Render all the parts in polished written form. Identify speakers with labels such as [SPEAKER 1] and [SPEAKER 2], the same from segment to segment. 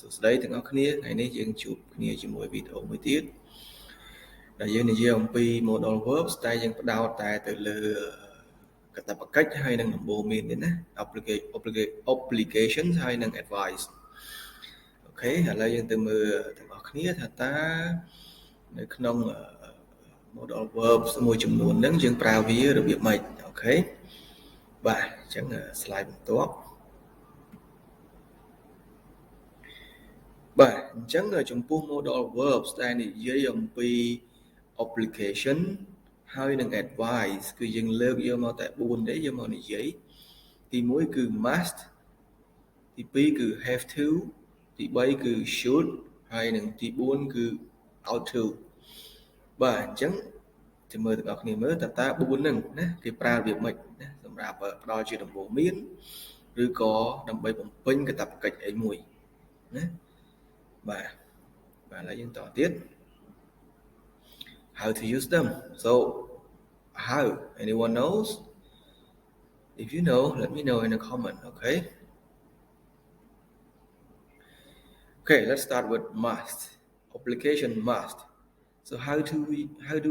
[SPEAKER 1] សួស្តីទាំងអស់គ្នាថ្ងៃនេះយើងជួបគ្នាជាមួយវីដេអូមួយទៀតដែលយើងនិយាយអំពី Modal Verbs តែយើងផ្ដោតតែទៅលើកាតព្វកិច្ចហើយនិងដំបូន្មានទៀតណា Obligation ហើយនិង advice អូខេឥឡូវយើងទៅមើលទាំងអស់គ្នាថាតើនៅក្នុង Modal Verbs មួយចំនួនហ្នឹងយើងប្រើវារបៀបម៉េចអូខេបាទអញ្ចឹង slide បន្ទាប់បាទអញ្ចឹងចំពោះ Modal Verbs ដែលនិយាយអំពី obligation ហើយនិង advice គឺយើងលើកយកមកតែ4ទេយកមកនិយាយទី1គឺ must ទី2គឺ have to ទី3គឺ should ហើយនិងទី4គឺ ought to បាទអញ្ចឹងចាំមើលទាំងអស់គ្នាមើលតើ4ហ្នឹងណាគេប្រើរបៀបម៉េចណាសម្រាប់ផ្ដល់ជាដំបូន្មានឬក៏ដើម្បីបំពេញកាតព្វកិច្ចអីមួយណាបាទឥឡូវយើងតទៀត how to use them so how anyone knows if you know let me know in a comment okay let's start with must obligation must so how do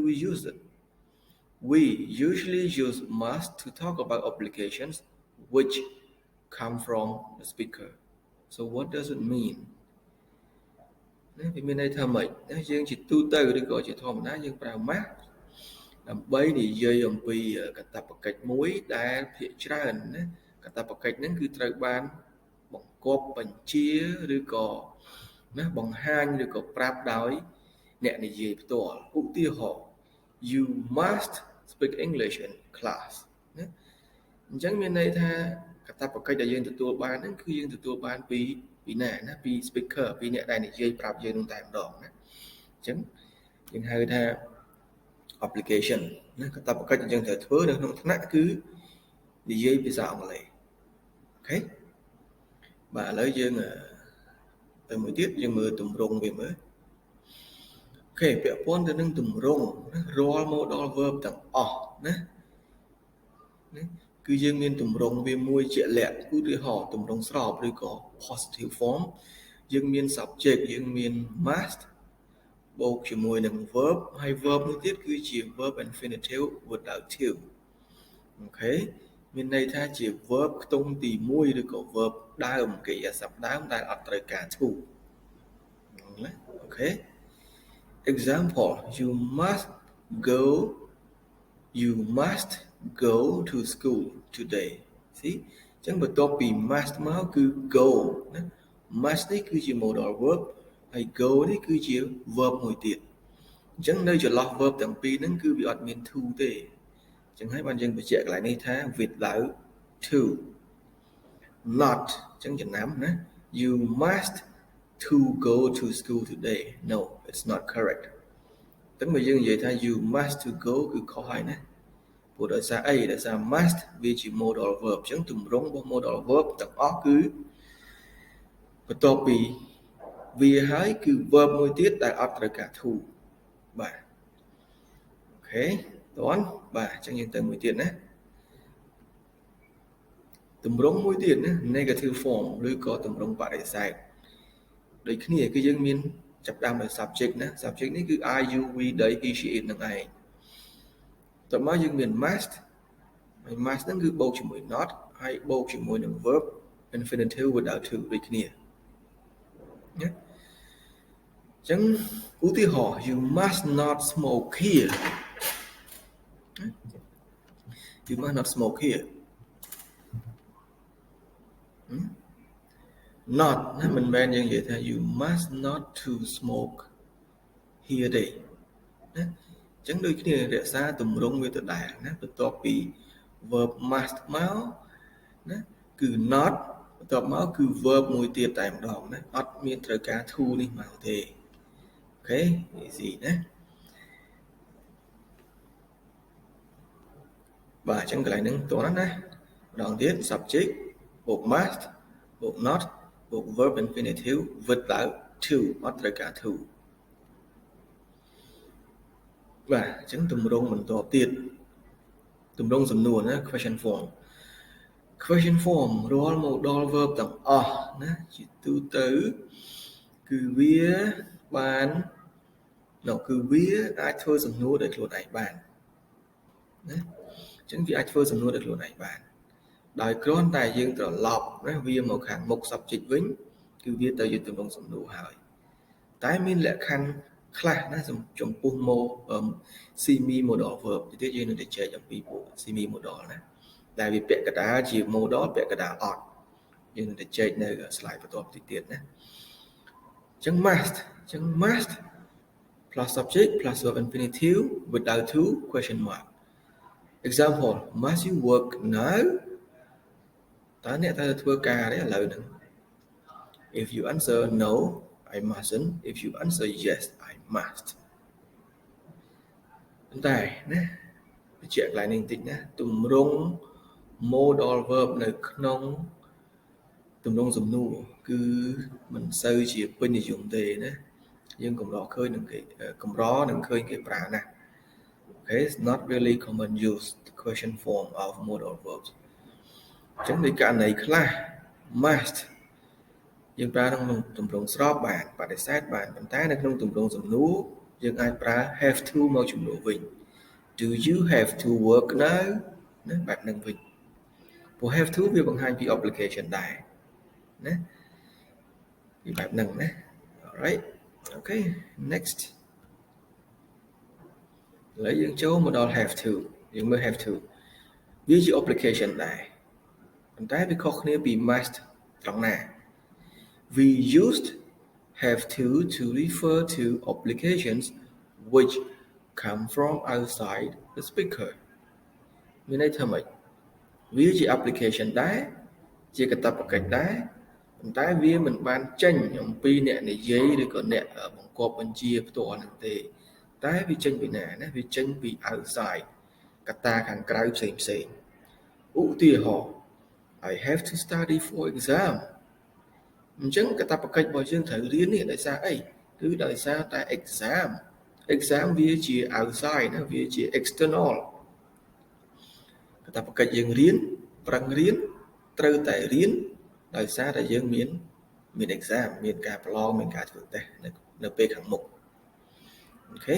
[SPEAKER 1] we use it we usually use must to talk about obligations which come from the speaker so what does it meanវាមានន័យថាម៉េចណាយើងជាទូទៅឬក៏ជាធម្មតាយើងប្រើ must ដើម្បីនិយាយអំពីកាតព្វកិច្ចមួយដែលភាគច្រើនណាកាតព្វកិច្ចហ្នឹងគឺត្រូវបានបង្គាប់បញ្ជាឬក៏ណាបង្ហាញឬក៏ប្រាប់ដោយអ្នកនិយាយផ្ទាល់ឧទាហរណ៍ you must speak English in class ណាអញ្ចឹងមានន័យថាកាតព្វកិច្ចដែលយើងទទួលបានហ្នឹងគឺយើងទទួលបានពីណាណាពី speaker ពីអ្នកដែលនិយាយប្រាប់យើងនឹងតែម្ដងណាអញ្ចឹងយើងហៅថា obligation ណាកាតព្វកិច្ចដែលយើងត្រូវធ្វើនៅក្នុងថ្នាក់គឺនិយាយភាសាអង់គ្លេសអូខេបាទឥឡូវយើងទៅមួយទៀតយើងមើលទម្រង់វាមើលអូខេពាក់ព័ន្ធទៅនឹងទម្រង់ណារាល់ modal verb ទាំងអស់ណាគឺយើងមានទម្រង់វាមួយជាក់លាក់ឧទាហរណ៍ទម្រង់ស្របឬក៏ positive form យើងមាន subject យើងមាន must បូកជាមួយនឹង verb ហើយ verb នោះទៀតគឺជា verb infinitive without to អូខេមានន័យថាជា verb ខ្ទង់ទី1ឬក៏ verb ដើមកិរិយាសព្ទដើមដែលអត់ត្រូវការ to ណាអូខេ example you must go to school today see អញ្ចឹងបន្ទាប់ពី must មកគឺ go ណា must នេះគឺជា modal verb ហើយ go នេះគឺជា verb មួយទៀតអញ្ចឹងនៅចន្លោះ verb ទាំងពីរហ្នឹងគឺវាអត់មាន to ទេអញ្ចឹងហើយបានយើងបញ្ជាក់កន្លែងនេះថា without to not អញ្ចឹងចំណាំណា you must to go to school today no it's not correct តែបើយើងនិយាយថា you must to go គឺខុសហើយណាព្រោះដោយសារអីដោយសារ must វាជា modal verb អញ្ចឹងទម្រង់របស់ modal verb ទាំងអស់គឺបន្ទាប់ពីវាហើយគឺ verb មួយទៀតដែលអត់ត្រូវការ to បាទអូខេតោះបាទអញ្ចឹងយើងទៅមួយទៀតណាទម្រង់មួយទៀតណា negative form ឬក៏ទម្រង់បដិសេធដូចគ្នាគឺយើងមានចាប់ផ្ដើមដោយ subject ណា subject នេះគឺ I you we they he she it នឹងឯងតើមកយើងមាន must ហើយ must ហ្នឹងគឺបូកជាមួយ not ហើយបូកជាមួយនឹង verb infinitive without to ដូចគ្នាណាអញ្ចឹងឧទាហរណ៍ you must not smoke here you must not smoke here not ណាមិនមែនយើងនិយាយថា you must not to smoke here ទេណាអញ្ចឹងដូចគ្នារក្សាទម្រង់វាដដែលណាបន្ទាប់ពី verb must មកណាគឺ not បន្ទាប់មកគឺ verb មួយទៀតតែម្ដងណាអត់មានត្រូវការ to នេះមកទេអូខេ easy ណាបាទអញ្ចឹងកន្លែងហ្នឹងតោះណាម្ដងទៀត subject បូក must បូក not បូក verb infinitive without to អត់ត្រូវការ to បាទអញ្ចឹងទម្រង់បន្តទៀតទម្រង់សំណួរណា question form question form រាល់ modal verb ទាំងអស់ណាជាទូទៅគឺវាបានគឺវាអាចធ្វើសំណួរដោយខ្លួនឯងបានណាអញ្ចឹងវាអាចធ្វើសំណួរដោយខ្លួនឯងបានដោយគ្រាន់តែយើងត្រឡប់ណាវាមកខាងមុខ subject វិញគឺវាទៅជាទម្រង់សំណួរហើយតែមានលក្ខខណ្ឌខ្លះណាចំពោះ semi modal verb ទៀតយើងនឹងទៅចែកអំពីពួក semi modal ណាដែលវាពាក់កណ្ដាលជា modal ពាក់កណ្ដាលអត់យើងនឹងទៅចែកនៅ slide បន្ទាប់ទៀតណាអញ្ចឹង must plus subject plus verb infinitive without to question mark example must you work now តើអ្នកត្រូវធ្វើការទេឥឡូវហ្នឹង if you answer no I mustn't if you answer yes I must ប៉ុន្តែណាបញ្ជាក់កន្លែងនេះបន្តិចណាទម្រង់ modal verb នៅក្នុងទម្រង់សំណួរគឺមិនសូវជាពេញនិយមទេណាយើងកម្រឃើញនឹងគេប្រើណាស់ okay it's not really common use the question form of modal verbs អញ្ចឹងในករណីខ្លះ must យើងប្រើក្នុងទម្រង់ស្របបានបដិសេធបានប៉ុន្តែនៅក្នុងទម្រង់សំណួរយើងអាចប្រើ have to មកជំនួសវិញ do you have to work now ណាបែបហ្នឹងវិញព្រោះ have to វាបង្ហាញពី obligation ដែរណាពីបែបហ្នឹងណា alright okay next ឥឡូវយើងចូលមកដល់ have to យើងមើល have to វាជា obligation ដែរប៉ុន្តែវាខុសគ្នាពី must ត្រង់ណា we used have to refer to obligations which come from outside the speaker មានន័យថាម៉េចវាជា application ដែរជាកាតព្វកិច្ចដែរប៉ុន្តែវាមិនបានចេញអំពីអ្នកនិយាយឬក៏អ្នកបង្គាប់បញ្ជាផ្ទាល់ហ្នឹងទេតែវាចេញពីណាណាវាចេញពី outside កត្តាខាងក្រៅផ្សេងឧទាហរណ៍ I have to study for exam អញ្ចឹងកាតព្វកិច្ចរបស់យើងត្រូវរៀននេះដោយសារអីគឺដោយសារតែ exam វាជា outside ណាវាជា external កាតព្វកិច្ចយើងរៀនប្រឹងរៀនត្រូវតែរៀនដោយសារតែយើងមាន exam មានការប្រឡងមានការធ្វើតេស្តនៅពេលខាងមុខអូខេ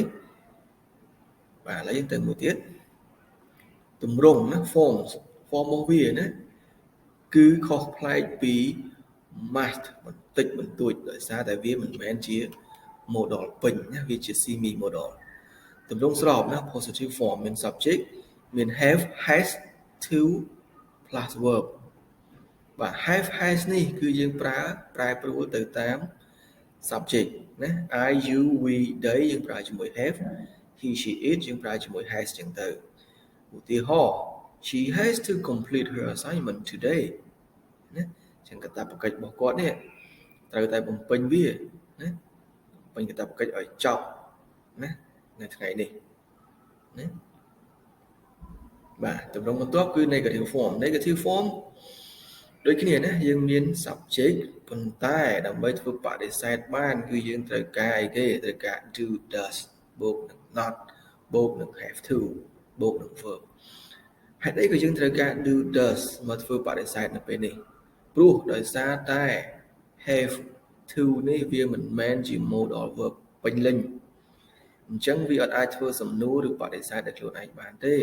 [SPEAKER 1] បាទឥឡូវយើងទៅមួយទៀតទម្រង់ណា form របស់វាណាគឺខុសប្លែកពី must បន្តិចបន្តួចដោយសារតែវាមិនមែនជា modal ពេញណាវាជា semi modal ទម្រង់ស្របណា positive form មាន subject មាន have has to plus verb បាទ have has នេះគឺយើងប្រើប្រែប្រួលទៅតាម subject ណា I you we they យើងប្រើជាមួយ have he she it យើងប្រើជាមួយ has ចឹងទៅឧទាហរណ៍ she has to complete her assignment today ណាចឹងកាតព្វកិច្ចរបស់គាត់នេះត្រូវតែបំពេញវាណាបំពេញកាតព្វកិច្ចឲ្យចប់ណានៅថ្ងៃនេះណាបាទទម្រង់បន្ទាប់គឺ negative form ដូចគ្នាណាយើងមាន subject ប៉ុន្តែដើម្បីធ្វើបដិសេធបានគឺយើងត្រូវការអីគេត្រូវការ do does បូកនឹង not បូកនឹង have to បូកនឹង verb ហេតុអីក៏យើងត្រូវការ do does មកធ្វើបដិសេធនៅពេលនេះព្រោះដោយសារតែ have to នេះវាមិនមែនជា modal verb ពេញលេញអញ្ចឹងវាអាចធ្វើសំណួរឬបដិសេធដោយខ្លួនឯងបានទេ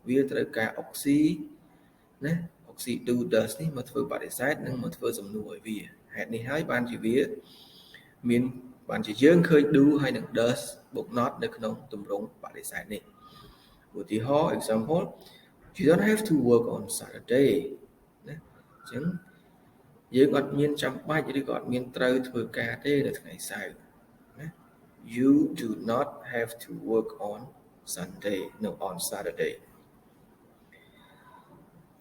[SPEAKER 1] វាត្រូវការ oxy ណា oxy do does នេះមកធ្វើបដិសេធនិងមកធ្វើសំណួរឲ្យវាហេតុនេះហើយបានជាវាមានបានជាយើងឃើញ do ហើយនឹង does បូក not នៅក្នុងទម្រង់បដិសេធនេះឧទាហរណ៍ example you don't have to work on Saturday ណាអញ្ចឹងយើងអត់មានចាំបាច់ឬក៏អត់មានត្រូវធ្វើការទេនៅថ្ងៃសៅរ៍ណា you do not have to work on Sunday no on Saturday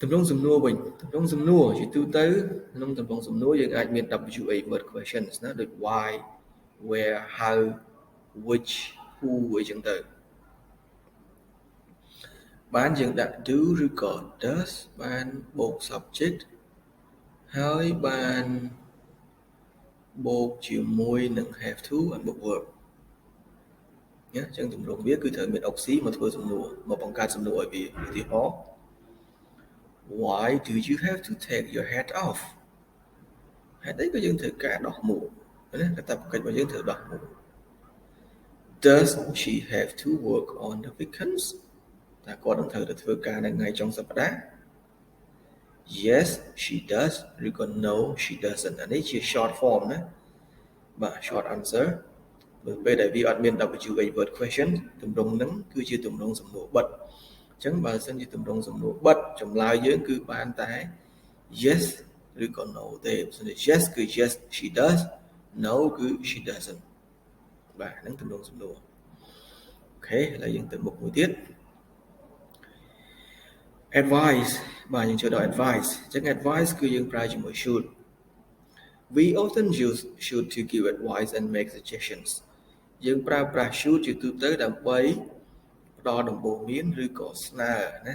[SPEAKER 1] ទម្រង់សំណួរវិញទម្រង់សំណួរជាទូទៅក្នុងទម្រង់សំណួរយើងអាចមាន WA word questions ណាដូច why where how which who អីចឹងទៅបានយើងដាក់ do ឬក៏ does បានបូក subject ហើយបានបូកជាមួយនឹង have to ហើយបូក verb ណាអញ្ចឹងទម្រង់វាគឺត្រូវមាន oxy មកធ្វើសំណួរមកបង្កើតសំណួរឲ្យវាឧទាហរណ៍ Why do you have to take your hat off? Hãy thấy có dân thử cả đọc mũ. Cái tập cách mà dân thử đọc mũ. Does she have to work on the weekends? Ta có đang thử được thử ca này ngay trong sapada. Yes, she does. Rồi còn no, she doesn't. Anh ấy chỉ short form nữa. Và short answer. Bây giờ vì admin WH word question, tụm đông nắng cứ chưa tụm đông sầm nổ bật. Chẳng bà sân như tụm đông sầm nổ bật. Trong lai dưới cứ bàn tái. Yes, rồi còn no thế. Yes cứ yes, she does. No cứ she doesn't. Và nắng tụm đông sầm nổ. Ok, là những từ mục mũi tiết. Advice, bà những chỗ đó advice. Chẳng advice cứ những pra cho mỗi should. We often use should to give advice and make suggestions. Những pra should cho tu tới đàm bấy. Đo đồng bộ miếnឬក៏ស្នើណា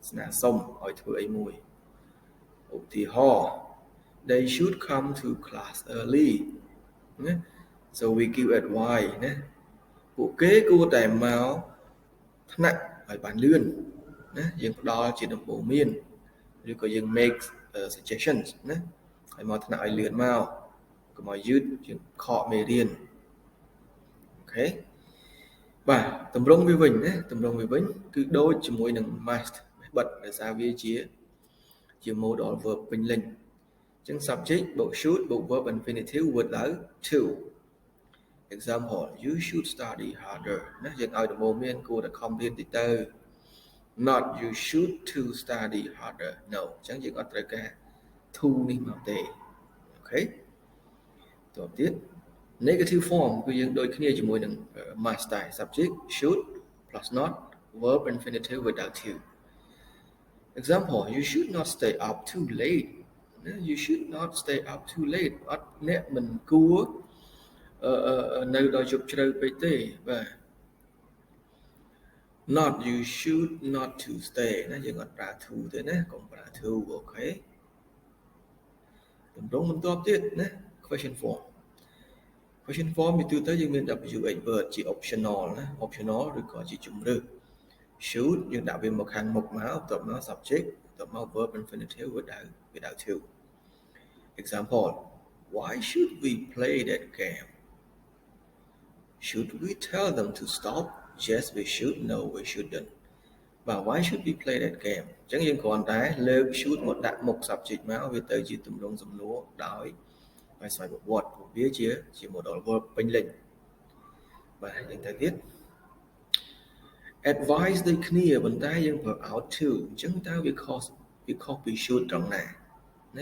[SPEAKER 1] ស្នើសុំឲ្យធ្វើអីមួយឧទាហរណ៍ They should come to class early ណា So we give advice ណាពួកគេគួរតែមកថ្នាក់ឲ្យបានលឿនណាយើងផ្ដល់ជាដំបូន្មានឬក៏យើង make suggestions ណាឲ្យមកថ្នាក់ឲ្យលឿនមកកុំឲ្យយឺតយើងខកមេរៀនអូខេបាទតម្រងវាវិញណាតម្រងវាវិញគឺដូចជាមួយនឹង must បិទដោយសារវាជា modal verb ពេញលេញអញ្ចឹង subject បូក should បូក verb infinitive វត់ឡើង to example you should study harder ណាយើងឲ្យដំបូន្មានគួរតែខំរៀនតិចទៅ not you should to study harder no អញ្ចឹងយើងអត់ត្រូវការ to នេះមកទេអូខេតទៅទៀតNegative form គឺយើងដូចគ្នាជាមួយនឹង must ដែរ subject should plus not verb infinitive without to example you should not stay up too late you should not stay up too late អត់អ្នកមិនគួរនៅដល់យប់ជ្រៅពេកទេបាទ not you should not to stay ណាយើងអត់ប្រើ to ទេណាកុំប្រើ to អូខេតម្រងបន្ទាប់ទៀតណា question form Question form ពីទូទៅយើងមាន WH word ជា optional ណា optional ឬក៏ជាជំរើស should យើងដាក់វាមកខាងមុខមកបន្ទាប់មក subject បន្ទាប់មក verb infinitive without to Example Why should we play that game Should we tell them to stop Yes we should No we shouldn't បាទ Why should we play that game អញ្ចឹងយើងគ្រាន់តែលើក should មកដាក់មុខ subject មកវាទៅជាទម្រង់សំណួរដោយហើយស្វ័យប្រវត្តិវាជា modal verb ពេញលេញបាទយើងទៅទៀត advice ដូចគ្នាប៉ុន្តែយើងប្រើ out to អញ្ចឹងតើវាខុសពី should ត្រង់ណា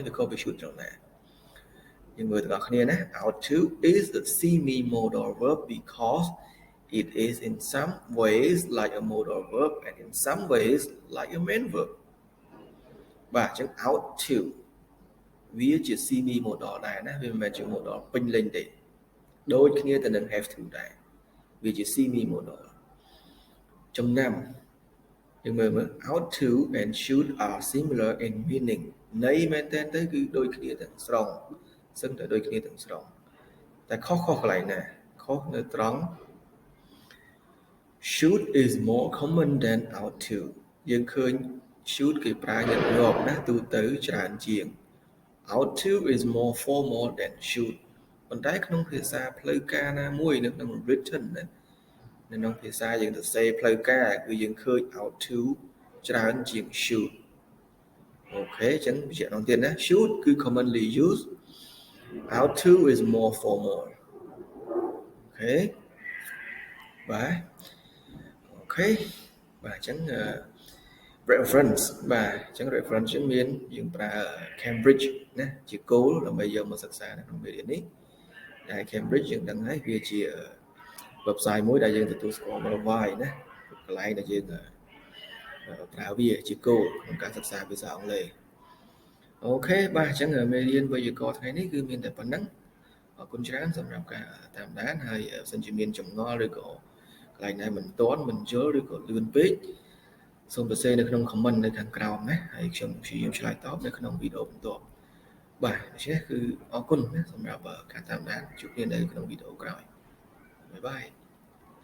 [SPEAKER 1] វាខុសពី should ត្រង់ណាយើងមើលទាំងអស់គ្នាណា out to is the semi modal verb because it is in some ways like a modal verb and in some ways like a main verb បាទអញ្ចឹង out toវាជា semi modal ដែរណាវាមិនមែនជា modal ពេញលេញទេដូចគ្នាទៅនឹង have to ដែរវាជា semi modal ចំណាំយើងមើល out to and should are similar in meaning ន័យមែនតើទៅគឺដូចគ្នាទាំងស្រុងសឹងតែដូចគ្នាទាំងស្រុងតែខុសកន្លែងណាខុសនៅត្រង់ should is more common than out to យើងឃើញ should គេប្រើញឹកញាប់ណាទូទៅច្រើនជាងOut to is more formal than should ប៉ុន្តែក្នុងភាសាផ្លូវការណាមួយនៅក្នុង written ណានៅក្នុងភាសាយើងទៅសេផ្លូវការគឺយើងឃើញ out to ច្រើនជាង should អូខេអញ្ចឹងបញ្ជាក់ដល់ទៀតណា should គឺ commonly used out to is more formal អូខេបាទអូខេបាទអញ្ចឹងreference បាទអញ្ចឹង reference យើងប្រើ Cambridge ណាជាគោលដើម្បីយកមកសិក្សានៅក្នុងមេរៀននេះដែល Cambridge យើងដឹងហើយវាជា website មួយដែលយើងទទួលស្គាល់មកហើយណាកន្លែងដែលយើងប្រើវាជាគោលក្នុងការសិក្សាភាសាអង់គ្លេសអូខេបាទអញ្ចឹងមេរៀនវេយ្យាករណ៍ថ្ងៃនេះគឺមានតែប៉ុណ្្នឹងអរគុណច្រើនសម្រាប់ការតាមដានហើយបើសិនជាមានចម្ងល់ឬក៏កន្លែងណាមិនទាន់មិនយល់ឬក៏លឿនពេកសូមសរសេរនៅក្នុង comment នៅខាងក្រោមណាហើយខ្ញុំព្យាយាមឆ្លើយតបនៅក្នុងវីដេអូបន្ទាប់បាទដូច្នេះគឺអរគុណណាសម្រាប់ការតាមដានជួបគ្នានៅក្នុងវីដេអូក្រោយបាយបាយ